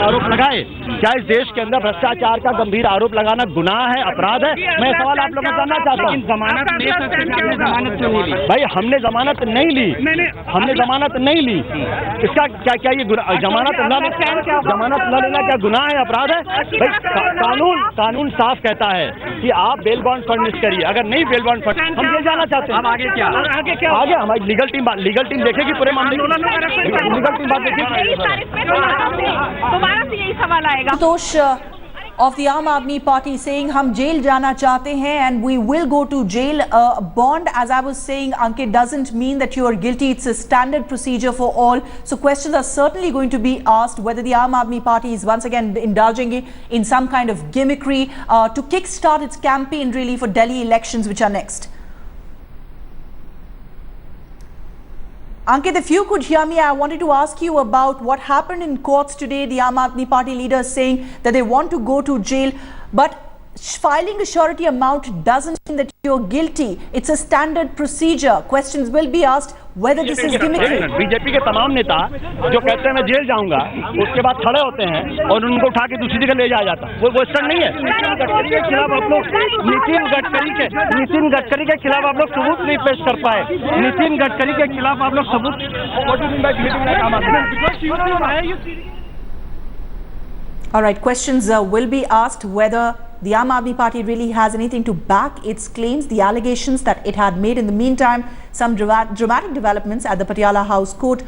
आरोप लगाए, क्या इस देश के अंदर भ्रष्टाचार का गंभीर आरोप लगाना गुनाह है, अपराध है? मैं सवाल आप लोगों से जानना चाहता हूँ। जमानत भाई हमने जमानत नहीं ली, हमने जमानत नहीं ली, इसका क्या ये जमानत न लेना क्या गुनाह है, अपराध है? भाई कानून साफ कहता है कि आप बेल बॉन्ड फर्निश करिए, अगर नहीं बेल बॉन्ड फर्निश, हम ये जानना चाहते हैं आगे क्या आगे हमारी लीगल टीम देखेगी पूरे मामले को, लीगल टीम बात देखेगी। दोबारा से यही सवाल आएगा। दोष of the Aam Aadmi Party saying हम जेल जाना चाहते हैं and we will go to jail. Bond, as I was saying, Ankit, doesn't mean that you are guilty. It's a standard procedure for all. So questions are certainly going to be asked whether the Aam Aadmi Party is once again indulging in some kind of gimmickry to kickstart its campaign really for Delhi elections, which are next. Ankit, if you could hear me, I wanted to ask you about what happened in courts today. The Aam Aadmi Party leaders saying that they want to go to jail, but filing a surety amount doesn't mean that you're guilty. It's a standard procedure. Questions will be asked whether this is gimmickry. BJP के तमाम नेता जो कहते हैं मैं jail जाऊंगा, उसके बाद खड़े होते हैं और उनको उठा के दूसरी जगह ले जाया जाता है, वो क्वेश्चन नहीं है। नितिन गडकरी के खिलाफ आप लोग नितिन गडकरी के खिलाफ आप लोग सबूत नहीं पेश कर पाए। नितिन गडकरी के खिलाफ आप लोग सबूत। All right, questions will be asked whether the Aam Aadmi Party really has anything to back its claims, the allegations that it had made. In the meantime, some dramatic developments at the Patiala House Court.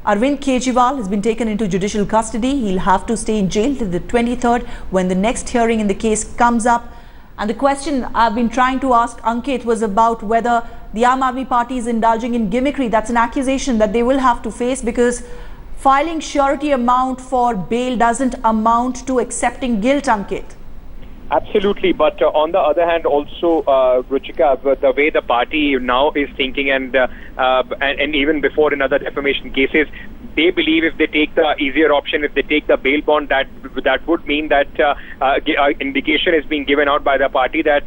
Arvind Kejriwal has been taken into judicial custody. He'll have to stay in jail till the 23rd when the next hearing in the case comes up. And the question I've been trying to ask Ankit was about whether the Aam Aadmi Party is indulging in gimmickry. That's an accusation that they will have to face because filing surety amount for bail doesn't amount to accepting guilt, Ankit. Absolutely, but on the other hand, also, Ruchika, the way the party now is thinking, and even before in other defamation cases, they believe if they take the easier option, if they take the bail bond, that would mean that indication is being given out by the party that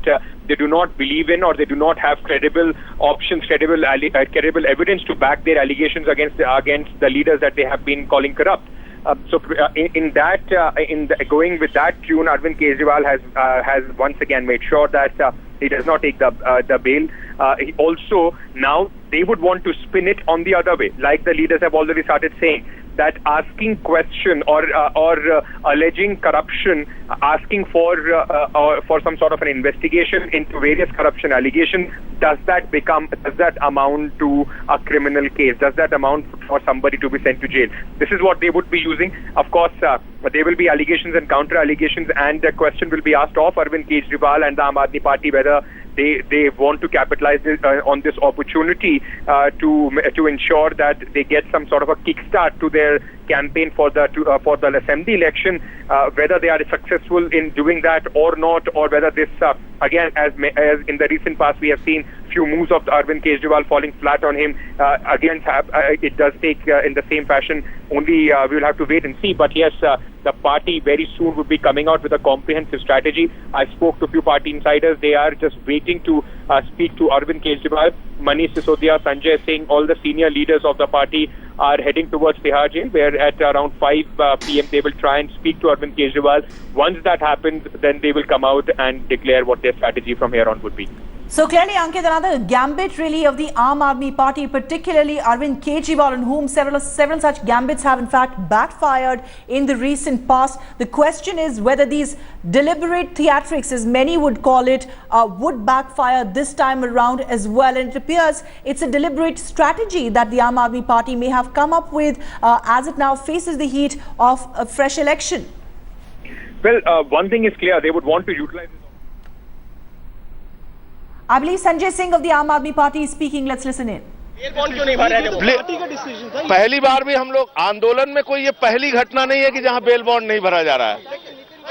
they do not believe in, or they do not have credible options, credible evidence to back their allegations against the leaders that they have been calling corrupt. Going with that tune, Arvind Kejriwal has once again made sure that he does not take the bail. He also, now they would want to spin it on the other way, like the leaders have already started saying, that asking question or alleging corruption, asking for some sort of an investigation into various corruption allegations, does that amount to a criminal case? Does that amount for somebody to be sent to jail? This is what they would be using. Of course, there will be allegations and counter allegations, and the question will be asked of Arvind Kejriwal and the Aam Aadmi Party whether they want to capitalize on this opportunity to ensure that they get some sort of a kickstart to their campaign for the assembly election. Whether they are successful in doing that or not, or whether this again, as in the recent past we have seen few moves of Arvind Kejriwal falling flat on him. It does take in the same fashion. Only we will have to wait and see. But yes, the party very soon will be coming out with a comprehensive strategy. I spoke to a few party insiders. They are just waiting to speak to Arvind Kejriwal. Manish Sisodia, Sanjay Singh, all the senior leaders of the party are heading towards Tihar jail, where at around 5 p.m. they will try and speak to Arvind Kejriwal. Once that happens, then they will come out and declare what their strategy from here on would be. So clearly, Ankit, another gambit really of the Aam Aadmi Party, particularly Arvind Kejriwal, on whom several such gambits have in fact backfired in the recent past. The question is whether these deliberate theatrics, as many would call it, would backfire this time around as well. And it appears it's a deliberate strategy that the Aam Aadmi Party may have come up with as it now faces the heat of a fresh election. Well, one thing is clear, they would want to utilize this. I believe Sanjay Singh of the Aam Aadmi Party is speaking. Let's listen in. पहली बार भी हम लोग आंदोलन में कोई ये पहली घटना नहीं है कि जहां बेल बॉन्ड नहीं भरा जा रहा है।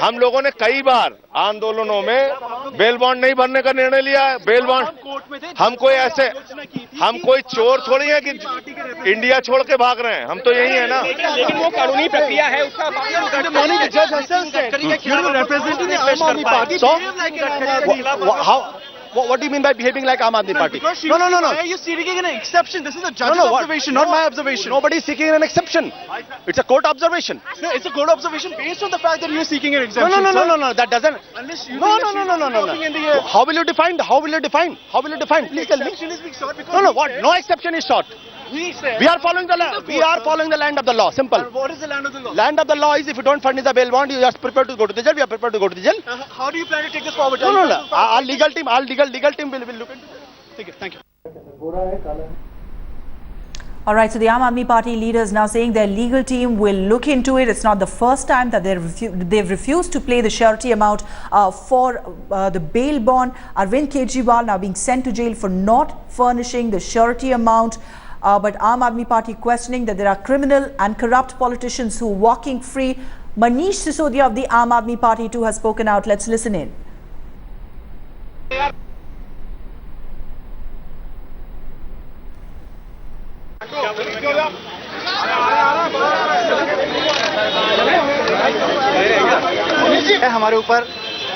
हम लोगों ने कई बार आंदोलनों में बेल बॉन्ड नहीं भरने का निर्णय लिया है। बेल बॉन्ड हम कोई चोर थोड़ी है कि इंडिया छोड़ के भाग रहे हैं। हम तो यही है ना। लेकिन वो कानूनी प्रक्रिया है उसका What do you mean by behaving like Aam Aadmi Party? No. Why are you seeking an exception? This is a judge's observation, not my observation. Nobody is seeking an exception. It's a court observation. No, it's a court observation based on the fact that you are seeking an exemption. No. That doesn't. Unless you No. How How will you define? Please tell me. exception is being sought because No. What? No exception is sought. we said We are following the law. We are following the land of the law. Simple. What is the land of the law? Land of the law is if you don't furnish a bail bond, you are prepared to go to the jail. We are prepared to go to the jail. How do you plan to take this forward? No. Our legal team will look into it. Thank you. All right, so the Aam Aadmi Party leaders now saying their legal team will look into it. It's not the first time that they've refused to pay the surety amount for the bail bond. Arvind Kejriwal now being sent to jail for not furnishing the surety amount. But Aam Aadmi Party questioning that there are criminal and corrupt politicians who are walking free. Manish Sisodia of the Aam Aadmi Party too has spoken out. Let's listen in. हमारे ऊपर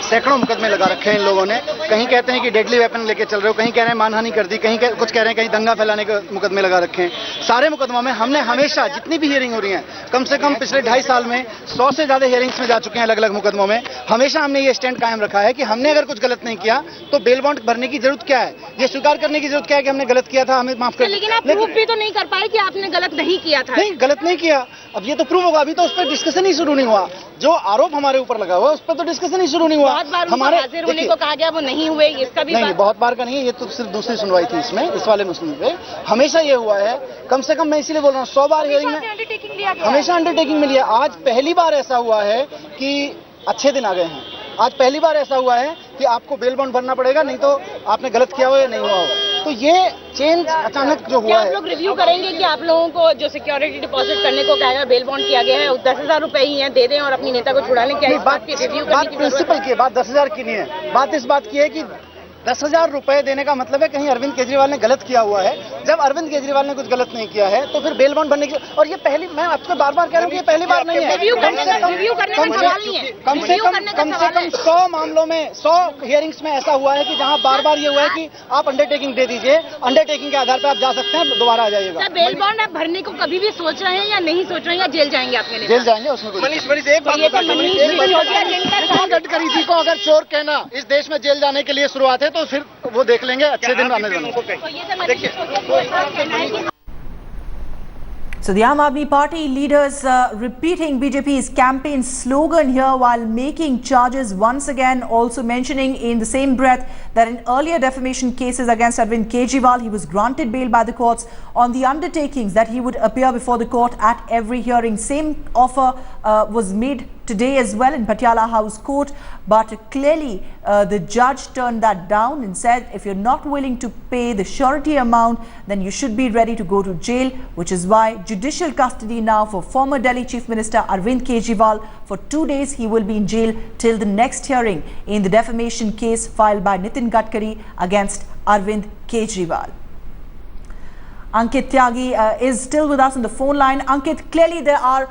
सैकड़ों मुकदमे लगा रखे हैं इन लोगों ने। कहीं कहते हैं कि डेडली वेपन लेके चल रहे हो, कहीं कह रहे हैं मानहानि कर दी, कुछ कह रहे हैं कहीं दंगा फैलाने के मुकदमे लगा रखे हैं। सारे मुकदमों में हमने हमेशा जितनी भी हियरिंग हो रही है, कम से कम पिछले 2.5 साल में 100 से ज्यादा हियरिंग्स में जा चुके हैं अलग अलग मुकदमों में। हमेशा हमने ये स्टैंड कायम रखा है कि हमने अगर कुछ गलत नहीं किया तो बेल बॉन्ड भरने की जरूरत क्या है, ये स्वीकार करने की जरूरत क्या है कि हमने गलत किया था, हमें माफ कर। लेकिन आप प्रूफ भी तो नहीं कर पाए कि आपने गलत नहीं किया था। नहीं, गलत नहीं किया। अब ये तो प्रूव होगा, अभी तो उस पर डिस्कशन ही शुरू नहीं हुआ। जो आरोप हमारे ऊपर लगा हुआ उस पर तो डिस्कशन ही शुरू नहीं हुआ। हमारे हाजिर होने को कहा गया, वो नहीं हुए, इसका भी नहीं, बहुत बार का नहीं है, ये तो सिर्फ दूसरी सुनवाई थी इसमें, इस वाले मुस्लिम पे हमेशा ये हुआ है। कम से कम मैं इसीलिए बोल रहा हूँ 100 बार हियरिंग में हमेशा अंडरटेकिंग मिली है। आज पहली बार ऐसा हुआ है कि अच्छे दिन आ गए हैं। आज पहली बार ऐसा हुआ है कि आपको बेल बॉन्ड भरना पड़ेगा, नहीं तो आपने गलत किया हो या नहीं हुआ हो। तो ये चेंज अचानक जो हुआ है, आप लोग रिव्यू करेंगे कि आप लोगों को जो सिक्योरिटी डिपॉजिट करने को कहा गया, बेल बॉन्ड किया गया है, 10,000 रुपए ही है, दे दें और अपनी नेता को छुड़ा लें? क्या बात प्रिंसिपल की है, बात 10,000 की नहीं है। बात इस बात की है कि 10,000 रुपए देने का मतलब है कहीं अरविंद केजरीवाल ने गलत किया हुआ है। जब अरविंद केजरीवाल ने कुछ गलत नहीं किया है तो फिर बेल बॉन्ड भरने की, और ये पहली, मैं आपसे बार-बार कह रहा हूँ कि ये पहली बार नहीं है। रिव्यू करने का सवाल नहीं है। कम से कम 100 मामलों में, 100 हियरिंग्स में ऐसा हुआ है कि जहां बार-बार ये हुआ है कि आप अंडरटेकिंग दे दीजिए, अंडरटेकिंग के आधार पर आप जा सकते हैं, दोबारा आ जाइएगा। बेल बॉन्ड आप भरने को कभी भी सोच रहे हैं या नहीं सोच रहे हैं, या जेल जाएंगे आपके? जेल जाएंगे, उसमें कोई गडकरी जी को अगर चोर कहना इस देश में जेल जाने के लिए शुरुआत है तो फिर वो देख लेंगे, अच्छे दिन आने देंगे। So the Aam Aadmi Party leaders repeating BJP's campaign slogan here while making charges once again, also mentioning in the same breath that in earlier defamation cases against Arvind Kejriwal, he was granted bail by the courts on the undertakings that he would appear before the court at every hearing. Same offer was made today as well in Patiala House Court, but clearly the judge turned that down and said if you're not willing to pay the surety amount, then you should be ready to go to jail, which is why judicial custody now for former Delhi Chief Minister Arvind Kejriwal. For 2 days he will be in jail till the next hearing in the defamation case filed by Nitin Gadkari against Arvind Kejriwal. Ankit Tyagi is still with us on the phone line. Ankit, clearly there are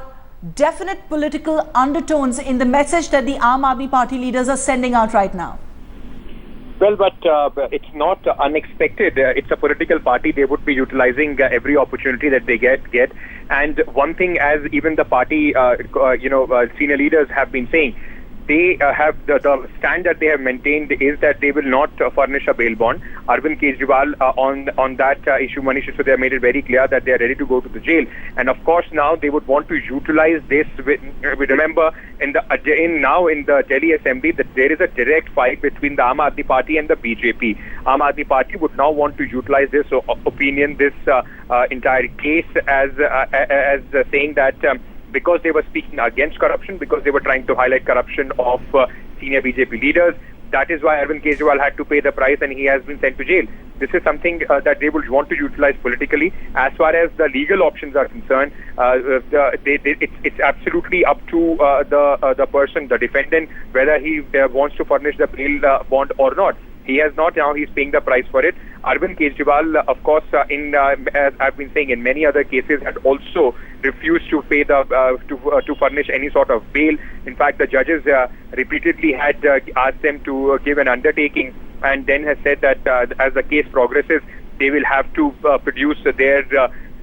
definite political undertones in the message that the Aam Aadmi Party leaders are sending out right now. Well, but it's not unexpected. It's a political party. They would be utilizing every opportunity that they get. And one thing, as even the party, senior leaders have been saying, they have the stand that they have maintained is that they will not furnish a bail bond. Arvind Kejriwal on that issue, Manish Sisodia made it very clear that they are ready to go to the jail. And of course now they would want to utilize this. We remember in the Delhi Assembly that there is a direct fight between the Aam Aadmi Party and the BJP. Aam Aadmi Party would now want to utilize this opinion, this entire case as saying that because they were speaking against corruption, because they were trying to highlight corruption of senior BJP leaders, that is why Arvind Kejriwal had to pay the price and he has been sent to jail. This is something that they would want to utilize politically. As far as the legal options are concerned, it's absolutely up to the person, the defendant, whether he wants to furnish the bail bond or not. He has not, now he's paying the price for it. Arvind Kejriwal, of course, as I've been saying, in many other cases had also refused to pay to furnish any sort of bail. In fact, the judges repeatedly had asked them to give an undertaking and then has said that as the case progresses, they will have to produce their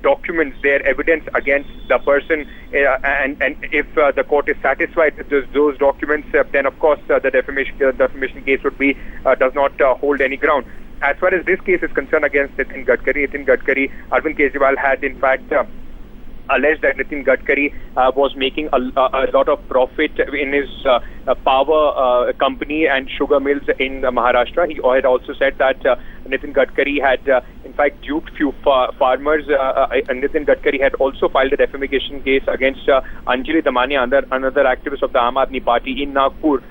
documents, their evidence against the person, and if the court is satisfied with those documents, then of course the defamation case would be does not hold any ground. As far as this case is concerned against Nitin Gadkari, Arvind Kejriwal had in fact alleged that Nitin Gadkari was making a lot of profit in his power company and sugar mills in Maharashtra. He had also said that Nitin Gadkari had in fact duped few farmers. Nitin Gadkari had also filed a defamation case against Anjali Damania, another activist of the Aam Aadmi Party in Nagpur,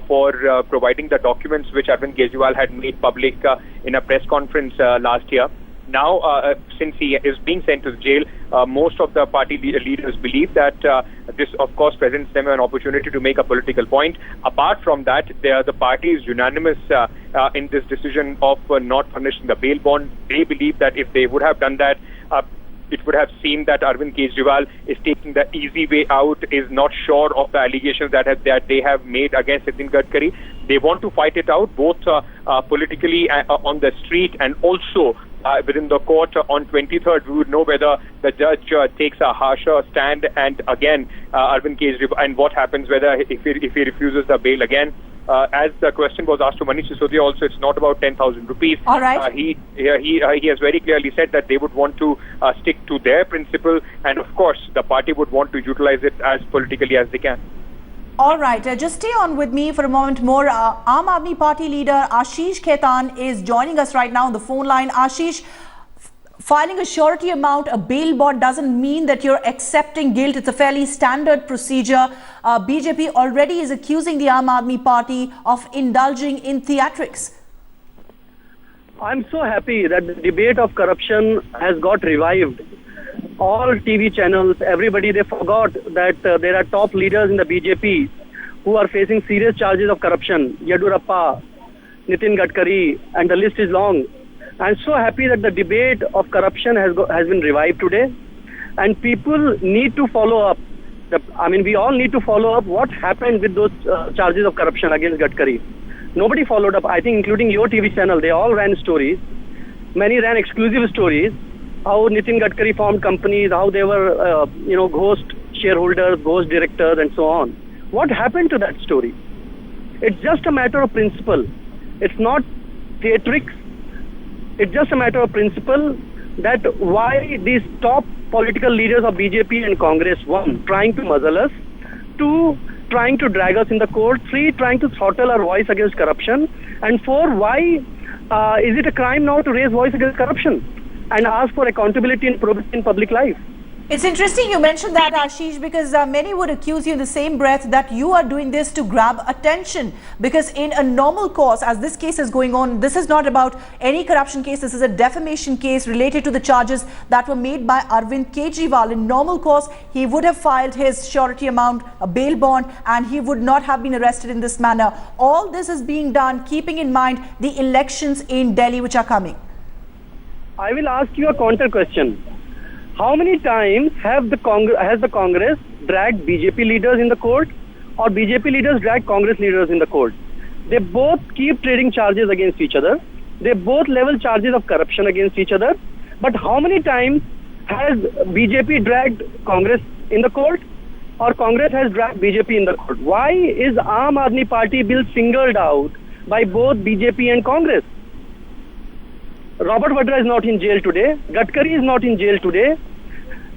for providing the documents which Arvind Kejriwal had made public in a press conference last year. Now, since he is being sent to jail, most of the party leaders believe that this, of course, presents them an opportunity to make a political point. Apart from that, the party is unanimous in this decision of not furnishing the bail bond. They believe that if they would have done that, it would have seemed that Arvind Kejriwal is taking the easy way out, is not sure of the allegations that they have made against Nitin Gadkari. They want to fight it out, both politically on the street and also within the court. On 23rd, we would know whether the judge takes a harsher stand, and again, Arvind Kejriwal, and what happens whether if he refuses the bail again. As the question was asked to Manish Sisodia also, it's not about 10,000 rupees. All right. He has very clearly said that they would want to stick to their principle, and of course, the party would want to utilize it as politically as they can. All right, just stay on with me for a moment more. Aam Aadmi Party leader Ashish Khaitan is joining us right now on the phone line. Ashish, filing a surety amount, a bail bond, doesn't mean that you're accepting guilt. It's a fairly standard procedure. BJP already is accusing the Aam Aadmi Party of indulging in theatrics. I'm so happy that the debate of corruption has got revived. All TV channels, everybody, they forgot that there are top leaders in the BJP who are facing serious charges of corruption. Yadurappa, Nitin Gadkari, and the list is long. I'm so happy that the debate of corruption has been revived today, and people need to follow up. We all need to follow up what happened with those charges of corruption against Gadkari. Nobody followed up, I think, including your TV channel. They all ran stories. Many ran exclusive stories. How Nitin Gadkari formed companies, how they were, ghost shareholders, ghost directors, and so on. What happened to that story? It's just a matter of principle. It's not theatrics. It's just a matter of principle that why these top political leaders of BJP and Congress, one, trying to muzzle us, two, trying to drag us in the court, three, trying to throttle our voice against corruption, and four, why is it a crime now to raise voice against corruption and ask for accountability and probity in public life? It's interesting you mentioned that, Ashish, because many would accuse you in the same breath that you are doing this to grab attention. Because in a normal course, as this case is going on, this is not about any corruption case. This is a defamation case related to the charges that were made by Arvind Kejriwal. In normal course, he would have filed his surety amount, a bail bond, and he would not have been arrested in this manner. All this is being done keeping in mind the elections in Delhi which are coming. I will ask you a counter question. How many times has the Congress dragged BJP leaders in the court, or BJP leaders dragged Congress leaders in the court? They both keep trading charges against each other. They both level charges of corruption against each other. But how many times has BJP dragged Congress in the court, or Congress has dragged BJP in the court? Why is Aam Aadmi Party bill singled out by both BJP and Congress? Robert Vadra is not in jail today. Gadkari is not in jail today.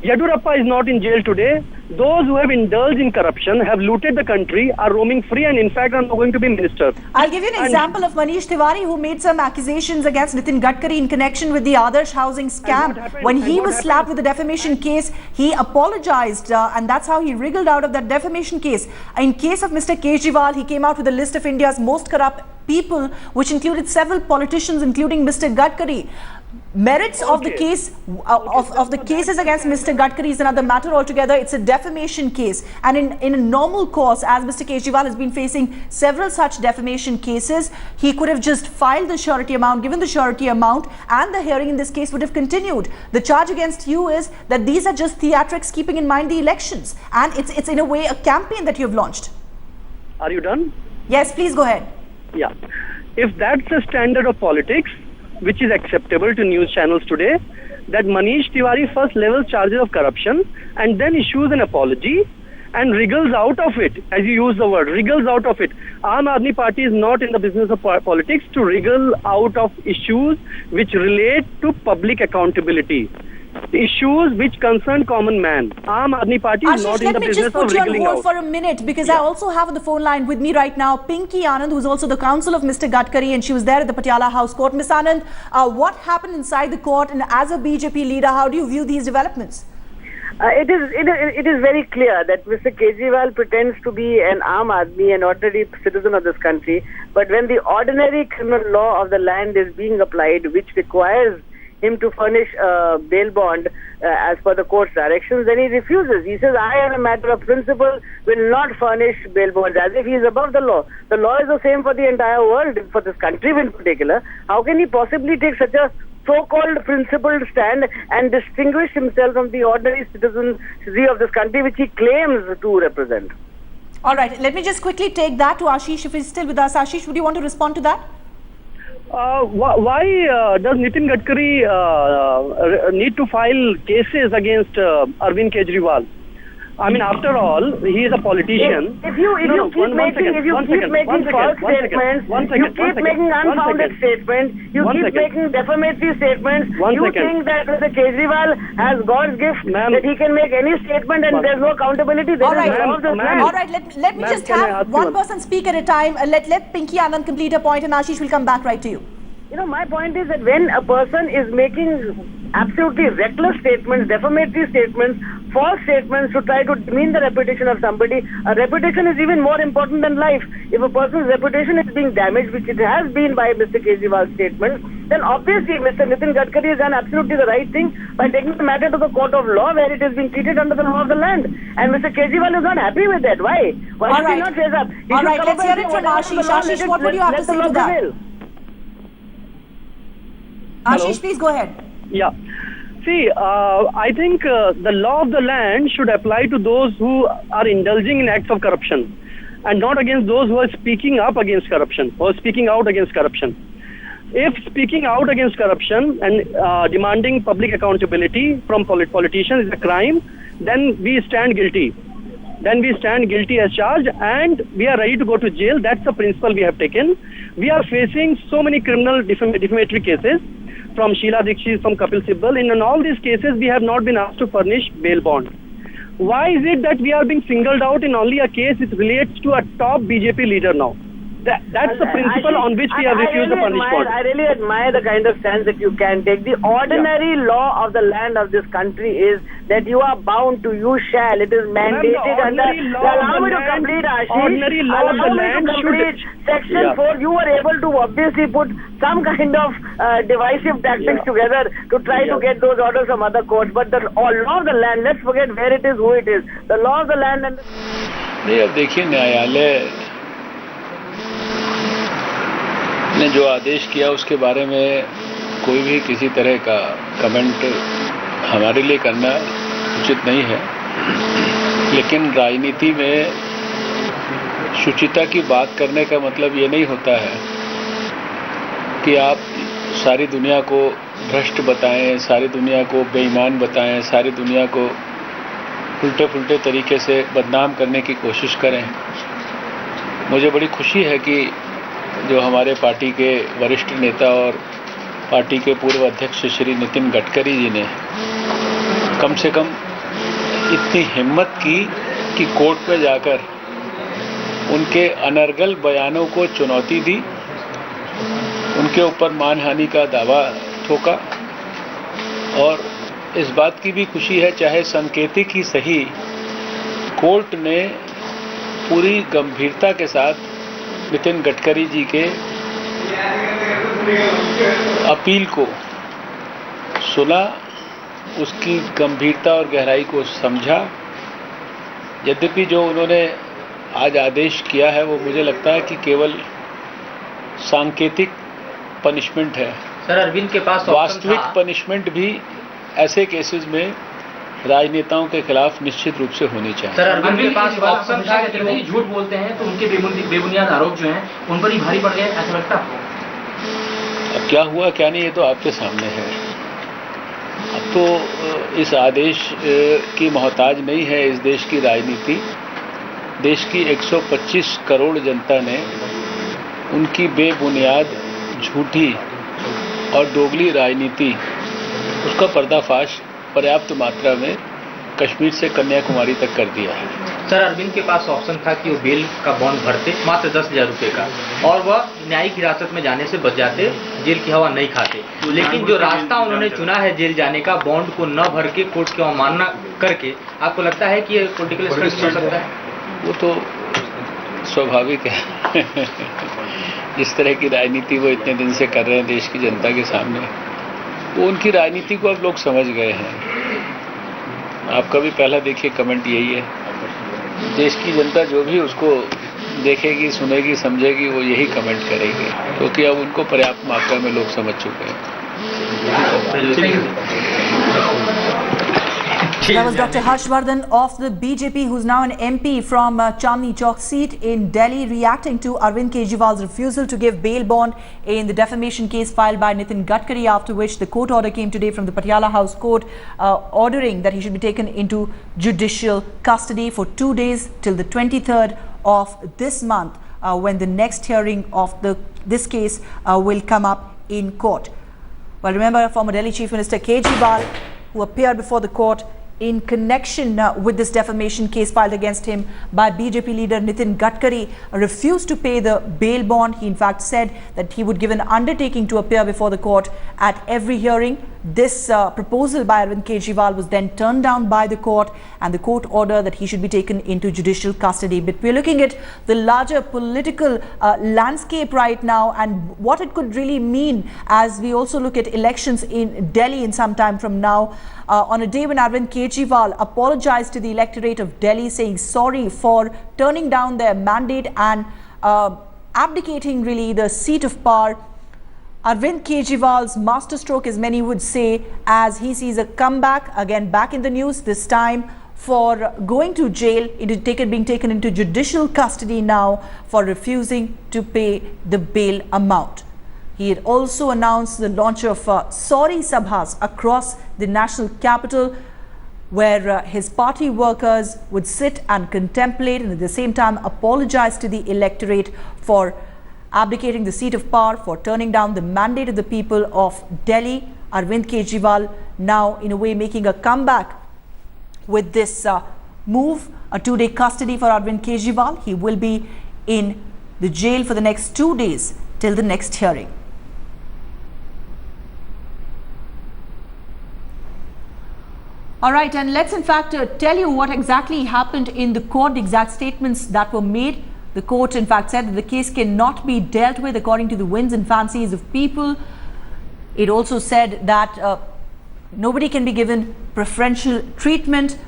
Yadurappa is not in jail today. Those who have indulged in corruption, have looted the country, are roaming free, and in fact are not going to be ministers. I'll give you an example of Manish Tiwari, who made some accusations against Nitin Gadkari in connection with the Adarsh housing scam. When he was slapped with a defamation case, he apologized, and that's how he wriggled out of that defamation case. In case of Mr. Kejriwal, he came out with a list of India's most corrupt people, which included several politicians, including Mr. Gadkari. Merits of the case of the cases against Mr. Gadkari is another matter altogether. It's a defamation case, and in a normal course, as Mr. Kejriwal has been facing several such defamation cases, he could have just filed the surety amount, given the surety amount, and the hearing in this case would have continued. The charge against you is that these are just theatrics, keeping in mind the elections, and it's in a way a campaign that you've launched. Are you done? Yes, please go ahead. Yeah. if that's the standard of politics, which is acceptable to news channels today, that Manish Tiwari first levels charges of corruption and then issues an apology and wriggles out of it, as you use the word, wriggles out of it. Aam Aadmi Party is not in the business of politics to wriggle out of issues which relate to public accountability. Issues which concern common man. Aam Aadmi Party is not in the business of wriggling out. Let me just put you on hold for a minute, because I also have on the phone line with me right now Pinky Anand, who is also the counsel of Mr. Gadkari, and she was there at the Patiala House Court. Ms. Anand, what happened inside the court, and as a BJP leader, how do you view these developments? It is very clear that Mr. Kejriwal pretends to be an Aam Aadmi, an ordinary citizen of this country, but when the ordinary criminal law of the land is being applied, which requires him to furnish bail bond as per the court's directions, then he refuses. He says, I, on a matter of principle, will not furnish bail bonds, as if he is above the law. The law is the same for the entire world, for this country in particular. How can he possibly take such a so-called principled stand and distinguish himself from the ordinary citizenry of this country, which he claims to represent? All right, let me just quickly take that to Ashish, if he's still with us. Ashish, would you want to respond to that? Why does Nitin Gadkari need to file cases against Arvind Kejriwal? I mean, after all, he is a politician. If you keep making false statements, you keep making unfounded statements, you keep making defamatory statements, you think that Mr. Kejriwal has God's gift, that he can make any statement and there's no accountability. All right, let me just have one person speak at a time. Let Pinky Anand complete her point, and Ashish will come back right to you. You know, my point is that when a person is making absolutely reckless statements, defamatory statements, false statements to try to demean the reputation of somebody, a reputation is even more important than life. If a person's reputation is being damaged, which it has been by Mr. Kejriwal's statements, then obviously Mr. Nitin Gadkari has done absolutely the right thing by taking the matter to the court of law, where it is being treated under the law of the land. And Mr. Kejriwal is not happy with that. Why? Why should he not face up? All right, let's hear it from Ashish. Ashish, what would you have to say to that? Ashish, please go ahead. Yeah. See, I think the law of the land should apply to those who are indulging in acts of corruption, and not against those who are speaking up against corruption or speaking out against corruption. If speaking out against corruption and demanding public accountability from politicians is a crime, then we stand guilty. Then we stand guilty as charged, and we are ready to go to jail. That's the principle we have taken. We are facing so many criminal defamatory cases, from Sheila Dikshit, from Kapil Sibal. In all these cases, we have not been asked to furnish bail bond. Why is it that we are being singled out in only a case which relates to a top BJP leader now? That's the principle on which we have refused to furnish bond. I really admire the kind of stance that you can take. The ordinary law of the land of this country is that you are bound to, you shall. It is mandated under. Allow me to complete, Ashish. Ordinary law of the land should. Section 4, you were able to obviously put some kind of divisive tactics together to try to get those orders from other courts. But the law of the land, let's forget where it is, who it is. The law of the land and. नहीं, अब देखिए, न्यायालय ने जो आदेश किया उसके बारे में कोई भी किसी तरह का कमेंट हमारे लिए करना उचित नहीं है, लेकिन राजनीति में शुचिता की बात करने का मतलब ये नहीं होता है कि आप सारी दुनिया को भ्रष्ट बताएं, सारी दुनिया को बेईमान बताएं, सारी दुनिया को उल्टे पुल्टे तरीके से बदनाम करने की कोशिश करें। मुझे बड़ी खुशी है कि जो हमारे पार्टी के वरिष्ठ नेता और पार्टी के पूर्व अध्यक्ष श्री नितिन गडकरी जी ने कम से कम इतनी हिम्मत की कि कोर्ट में जाकर उनके अनर्गल बयानों को चुनौती दी, उनके ऊपर मानहानि का दावा ठोका। और इस बात की भी खुशी है, चाहे संकेतिक ही सही, कोर्ट ने पूरी गंभीरता के साथ नितिन गडकरी जी के अपील को सुना, उसकी गंभीरता और गहराई को समझा। यद्यपि जो उन्होंने आज आदेश किया है वो मुझे लगता है कि केवल सांकेतिक पनिशमेंट है। सर, अरविंद के पास वास्तविक पनिशमेंट भी ऐसे केसेस में राजनेताओं के खिलाफ निश्चित रूप से होनी चाहिए। सर, अरविंद के पास ऑप्शन था कि झूठ बोलते हैं तो उनके बेबुनियाद आरोप जो हैं उन पर ही भारी पड़ गए, ऐसा लगता है? क्या हुआ क्या नहीं ये तो आपके सामने है। अब तो इस आदेश की मोहताज नहीं है इस देश की राजनीति। देश की 125 करोड़ जनता ने उनकी बेबुनियाद झूठी और दोगली राजनीति उसका पर्दाफाश पर्याप्त मात्रा में कश्मीर से कन्याकुमारी तक कर दिया है। सर, अरविंद के पास ऑप्शन था कि वो बेल का बॉन्ड भरते मात्र 10,000 रुपये का और वह न्यायिक हिरासत में जाने से बच जाते, जेल की हवा नहीं खाते। लेकिन जो रास्ता उन्होंने चुना है जेल जाने का, बॉन्ड को न भर के कोर्ट की अवमानना करके, आपको लगता है कि ये पॉलिटिकल स्टंट हो सकता है? वो तो स्वाभाविक है। जिस तरह की राजनीति वो इतने दिन से कर रहे हैं देश की जनता के सामने, वो उनकी राजनीति को अब लोग समझ गए हैं। आपका भी पहला देखिए कमेंट यही है। देश की जनता जो भी उसको देखेगी, सुनेगी, समझेगी, वो यही कमेंट करेगी, क्योंकि अब उनको पर्याप्त मात्रा में लोग समझ चुके हैं। That was Dr. Harshvardhan of the BJP, who's now an MP from Chandni Chowk seat in Delhi, reacting to Arvind Kejriwal's refusal to give bail bond in the defamation case filed by Nitin Gadkari, after which the court order came today from the Patiala House Court, ordering that he should be taken into judicial custody for 2 days till the 23rd of this month, when the next hearing of this case will come up in court. Well, remember, former Delhi Chief Minister Kejriwal, who appeared before the court in connection with this defamation case filed against him by BJP leader Nitin Gadkari, refused to pay the bail bond. He in fact said that he would give an undertaking to appear before the court at every hearing. This proposal by Arvind Kejriwal was then turned down by the court, and the court ordered that he should be taken into judicial custody. But we're looking at the larger political landscape right now, and what it could really mean as we also look at elections in Delhi in some time from now, on a day when Arvind Kejriwal apologized to the electorate of Delhi, saying sorry for turning down their mandate and abdicating really the seat of power. Arvind Kejriwal's masterstroke, as many would say, as he sees a comeback, again back in the news, this time for going to jail, being taken into judicial custody now for refusing to pay the bail amount. He had also announced the launch of sorry sabhas across the national capital, where his party workers would sit and contemplate and at the same time apologize to the electorate for abdicating the seat of power, for turning down the mandate of the people of Delhi. Arvind Kejriwal now in a way making a comeback with this move, a 2-day custody for Arvind Kejriwal. He will be in the jail for the next 2 days till the next hearing. All right, and let's in fact tell you what exactly happened in the court, the exact statements that were made. The court in fact said that the case cannot be dealt with according to the whims and fancies of people. It also said that nobody can be given preferential treatment.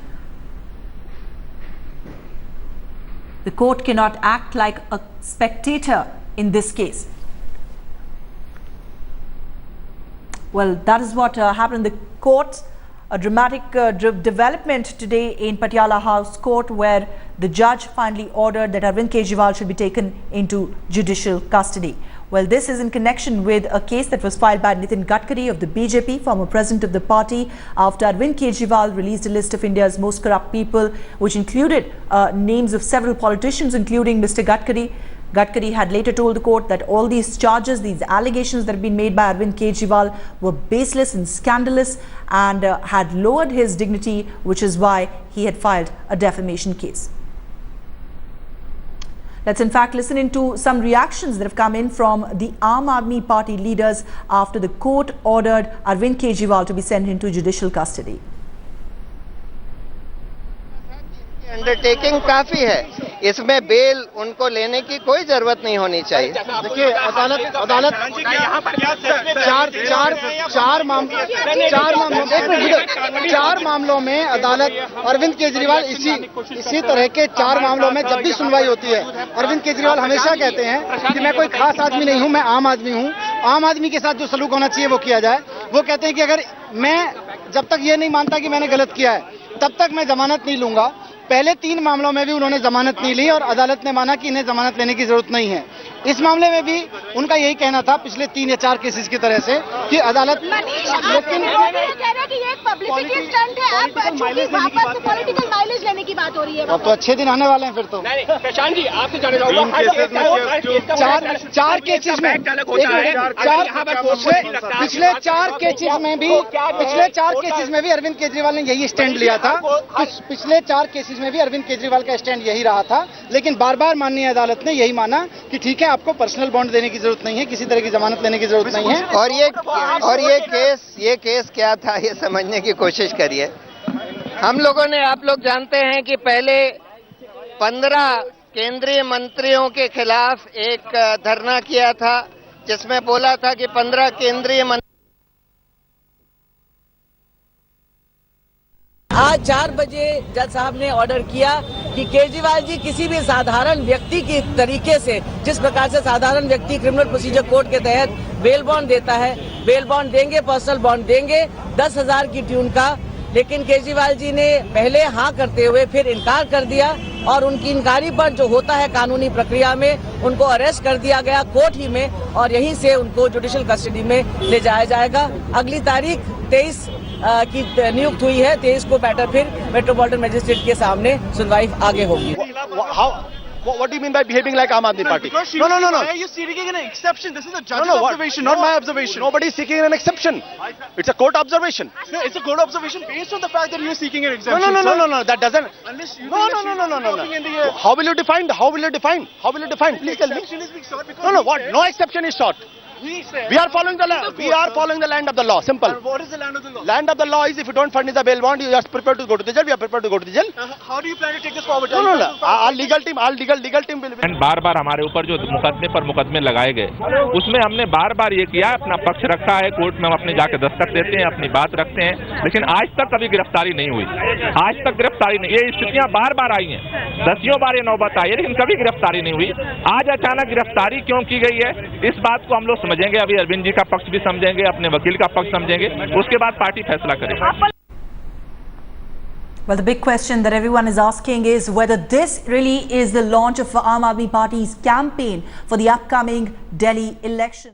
The court cannot act like a spectator in this case. Well, that is what happened in the court. A dramatic development today in Patiala House Court, where the judge finally ordered that Arvind Kejriwal should be taken into judicial custody. Well, this is in connection with a case that was filed by Nitin Gadkari of the BJP, former president of the party, after Arvind Kejriwal released a list of India's most corrupt people, which included names of several politicians, including Mr. Gadkari. Gadkari had later told the court that all these charges, these allegations that have been made by Arvind Kejriwal were baseless and scandalous, and had lowered his dignity, which is why he had filed a defamation case. Let's in fact listen into some reactions that have come in from the Aam Aadmi Party leaders after the court ordered Arvind Kejriwal to be sent into judicial custody. Undertaking काफी है, इसमें bell उनको लेने की कोई जरूरत नहीं होनी चाहिए। देखिए, अदालत चार मामलों में अदालत अरविंद केजरीवाल इसी तरह के 4 मामलों में जब भी सुनवाई होती है, अरविंद केजरीवाल हमेशा कहते हैं कि मैं कोई खास आदमी नहीं हूं, मैं आम आदमी हूं, आम आदमी के साथ जो सलूक होना चाहिए वो किया जाए। वो कहते हैं कि अगर मैं जब तक ये नहीं मानता कि मैंने गलत किया है, तब तक मैं जमानत नहीं लूंगा। पहले 3 मामलों में भी उन्होंने जमानत नहीं ली और अदालत ने माना कि इन्हें जमानत लेने की जरूरत नहीं है। इस मामले में भी उनका यही कहना था पिछले 3 या 4 केसेस की तरह से कि अदालत लेकिन पॉलिटिकल माइलेज लेने की बात हो रही है। अब तो अच्छे दिन आने वाले हैं फिर तो। प्रशांत जी आपसे जानना चार केसेस में पिछले 4 केसेस में भी अरविंद केजरीवाल ने यही स्टैंड लिया था। पिछले 4 केसेस में भी अरविंद केजरीवाल का स्टैंड यही रहा था, लेकिन बार बार माननीय अदालत ने यही माना कि ठीक है, आपको पर्सनल बॉन्ड देने की जरूरत नहीं है, किसी तरह की जमानत लेने की जरूरत नहीं है। और ये केस क्या था, ये समझने की कोशिश करिए। हम लोगों ने, आप लोग जानते हैं कि पहले 15 केंद्रीय मंत्रियों के खिलाफ एक धरना किया था, जिसमें बोला था कि 15 केंद्रीय मंत्री। आज 4 बजे जज साहब ने ऑर्डर किया कि केजरीवाल जी किसी भी साधारण व्यक्ति की तरीके से, जिस प्रकार से साधारण व्यक्ति क्रिमिनल प्रोसीजर कोड के तहत बेल बॉन्ड देता है, बेल बॉन्ड देंगे, पर्सनल बॉन्ड देंगे 10,000 की ट्यून का। लेकिन केजरीवाल जी ने पहले हाँ करते हुए फिर इनकार कर दिया और उनकी इनकारी पर जो होता है कानूनी प्रक्रिया में, उनको अरेस्ट कर दिया गया कोर्ट ही में और यहीं से उनको जुडिशियल कस्टडी में ले जाया जाएगा। अगली तारीख 23 की नियुक्त हुई है। 23 को मैटर फिर मेट्रोपॉलिटन मजिस्ट्रेट के सामने सुनवाई आगे होगी। What do you mean by behaving like Aam Aadmi Party? No. Why are you seeking an exception? This is a judge's observation, not my observation. Nobody is seeking an exception. It's a court observation. No, it's a court observation based on the fact that you're seeking an exemption. No. That doesn't. Unless you No. How will you define? Please tell me. No. What? No exception is sought. We are following the land of the law. Simple. What is the land of the law? Land of the law is if you don't furnish the bail bond, you are prepared to go to the jail. We are prepared to go to the jail. How do you plan to take this forward? No. Our legal team will. बार हमारे ऊपर जो मुकदमे लगाए गए, उसमें हमने बार ये किया, अपना पक्ष रखा है, कोर्ट में हम अपने जाके दस्तक देते हैं, अपनी बात रखते हैं, लेकिन आज तक कभी गिरफ्तारी नहीं हुई। आज तक गिरफ्तारी नहीं, ये स्थितियां बार आई हैं, 10 बार ये नौबत आई है, लेकिन कभी गिरफ्तारी नहीं हुई। आज अचानक गिरफ्तारी क्यों की गई है, इस बात को हम लोग समझेंगे। अभी अरविंद जी का पक्ष भी समझेंगे, अपने वकील का पक्ष समझेंगे, उसके बाद पार्टी फैसला करेगी। Well, the big question that everyone is asking is whether this really is the launch of Aam Aadmi Party's campaign for the upcoming Delhi election.